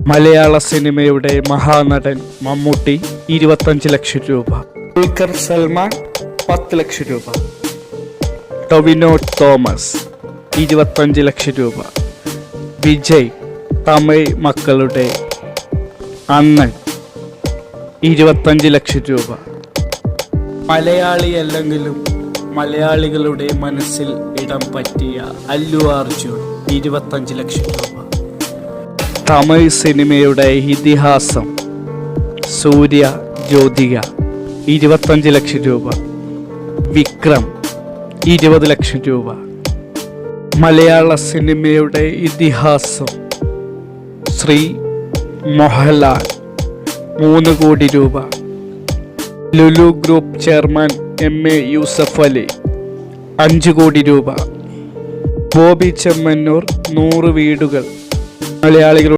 മലയാള സിനിമയുടെ മഹാനടൻ മമ്മൂട്ടി 25 ലക്ഷം രൂപ. ദുൽഖർ സൽമാൻ 10 ലക്ഷം രൂപ. ടൊവിനോ തോമസ് 25 ലക്ഷം രൂപ. വിജയ് തമിഴ് മക്കളുടെ അണ്ണൻ 25 ലക്ഷം രൂപ. മലയാളിയല്ലെങ്കിലും മലയാളികളുടെ മനസ്സിൽ ഇടം പറ്റിയ അല്ലു അർജുൻ 25 ലക്ഷം രൂപ. തമിഴ് സിനിമയുടെ ഇതിഹാസം സൂര്യ ജ്യോതിക 25 ലക്ഷം രൂപ. വിക്രം 20 ലക്ഷം രൂപ. മലയാള സിനിമയുടെ ഇതിഹാസം ശ്രീ മോഹൻലാൽ 3 കോടി രൂപ. Lulu group chairman MA Yusuff Ali 5 കോടി രൂപ. ബോബി ചെമ്മന്നൂർ 100 വീടുകൾ മലയാളികൾ